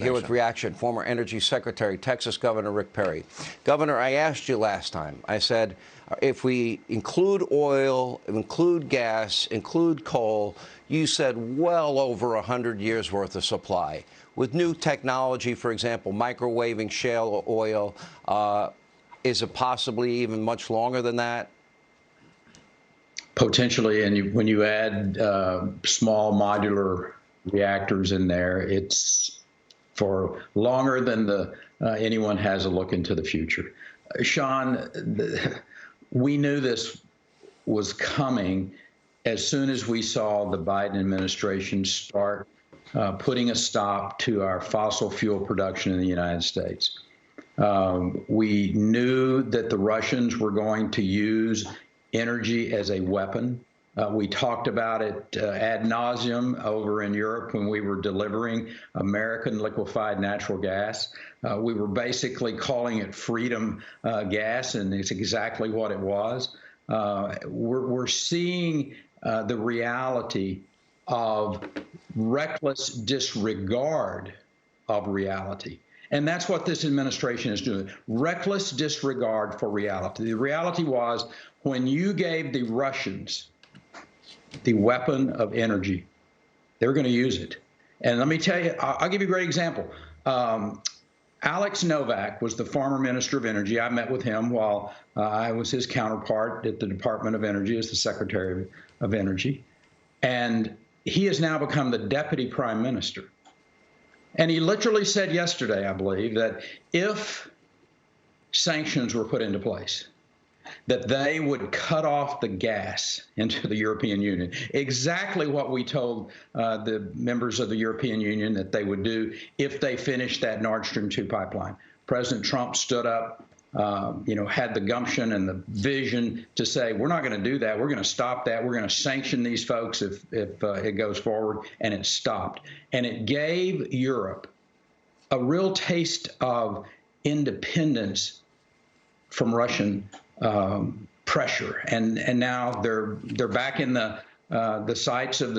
Here with reaction, former Energy Secretary, Texas Governor Rick Perry. Governor, I asked you last time, I said, if we include oil, include gas, include coal, you said well over 100 years worth of supply. With new technology, for example, microwaving shale oil, is it possibly even much longer than that? Potentially, and when you add small modular reactors in there, it's for longer than anyone has a look into the future. Sean, we knew this was coming as soon as we saw the Biden administration start putting a stop to our fossil fuel production in the United States. We knew that the Russians were going to use energy as a weapon. We talked about it ad nauseum over in Europe when we were delivering American liquefied natural gas. We were basically calling it freedom gas, and it's exactly what it was. We're seeing the reality of reckless disregard of reality. And that's what this administration is doing. Reckless disregard for reality. The reality was when you gave the Russians the weapon of energy, they were going to use it. And let me tell you, I'll give you a great example. Alex Novak was the former Minister of Energy. I met with him while I was his counterpart at the Department of Energy as the Secretary of Energy. And he has now become the Deputy Prime Minister. And he literally said yesterday, I believe, that if sanctions were put into place, that they would cut off the gas into the European Union. Exactly what we told the members of the European Union that they would do if they finished that Nord Stream 2 pipeline. President Trump stood up, had the gumption and the vision to say, we're not going to do that. We're going to stop that. We're going to sanction these folks if it goes forward. And it stopped. And it gave Europe a real taste of independence from Russian pressure, and now they're back in the sights of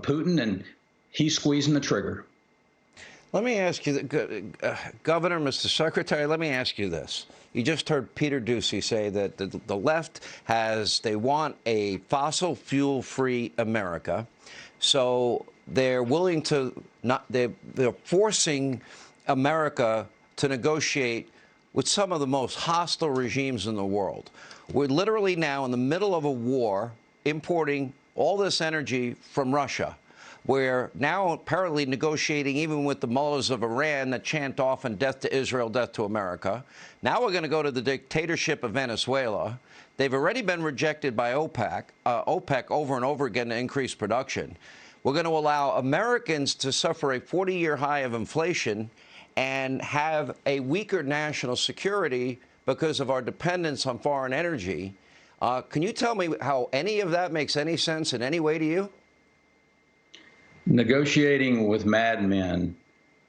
Putin, and he's squeezing the trigger. Let me ask you, Governor, Mr. Secretary, let me ask you this. You just heard Peter Doocy say that the left they want a fossil fuel-free America, so they're willing to they're forcing America to negotiate with some of the most hostile regimes in the world. We're literally now in the middle of a war importing all this energy from Russia. We're now apparently negotiating even with the mullahs of Iran that chant often death to Israel, death to America. Now we're going to go to the dictatorship of Venezuela. They've already been rejected by OPEC over and over again to increase production. We're going to allow Americans to suffer a 40-year high of inflation and have a weaker national security because of our dependence on foreign energy. Can you tell me how any of that makes any sense in any way to you? Negotiating with madmen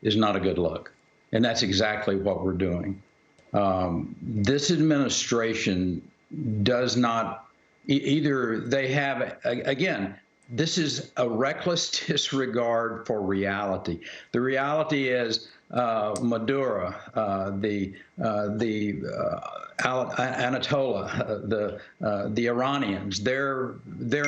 is not a good look, and that's exactly what we're doing. This administration does not, either they have, again, this is a reckless disregard for reality. The reality is Maduro, Anatolia, the Iranians, they're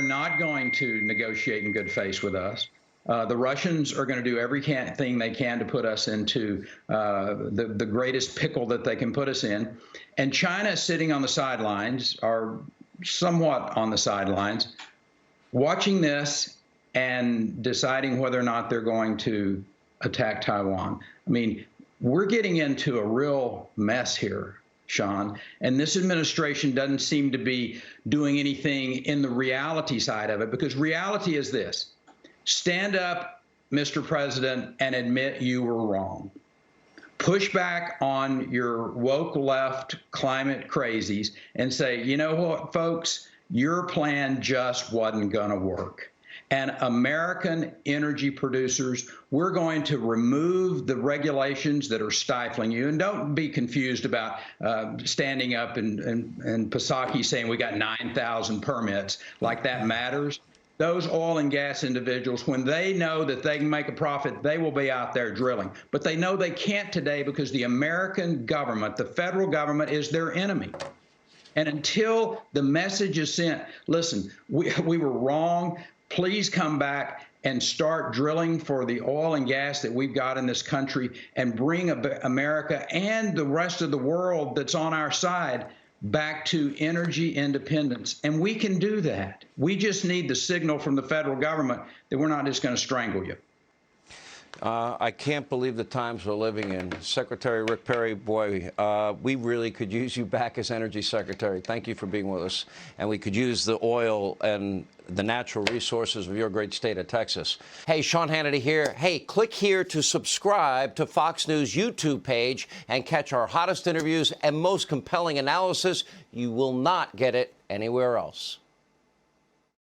not going to negotiate in good faith with us. The Russians are going to do everything they can to put us into the greatest pickle that they can put us in. And China is sitting on the sidelines, or somewhat on the sidelines, watching this and deciding whether or not they're going to attack Taiwan. I mean, we're getting into a real mess here, Sean, and this administration doesn't seem to be doing anything in the reality side of it, because reality is this. Stand up, Mr. President, and admit you were wrong. Push back on your woke left climate crazies and say, you know what, folks, your plan just wasn't going to work. And American energy producers, we're going to remove the regulations that are stifling you. And don't be confused about standing up and Psaki saying we got 9,000 permits, like that matters. those oil and gas individuals, when they know that they can make a profit, they will be out there drilling. But they know they can't today because the American government, the federal government, is their enemy. And until the message is sent, listen, we were wrong. Please come back and start drilling for the oil and gas that we've got in this country and bring America and the rest of the world that's on our side back to energy independence. And we can do that. We just need the signal from the federal government that we're not just going to strangle you. I can't believe the times we're living in. Secretary Rick Perry, boy, we really could use you back as Energy Secretary. Thank you for being with us. And we could use the oil and the natural resources of your great state of Texas. Hey, Sean Hannity here. Hey, click here to subscribe to Fox News YouTube page and catch our hottest interviews and most compelling analysis. You will not get it anywhere else.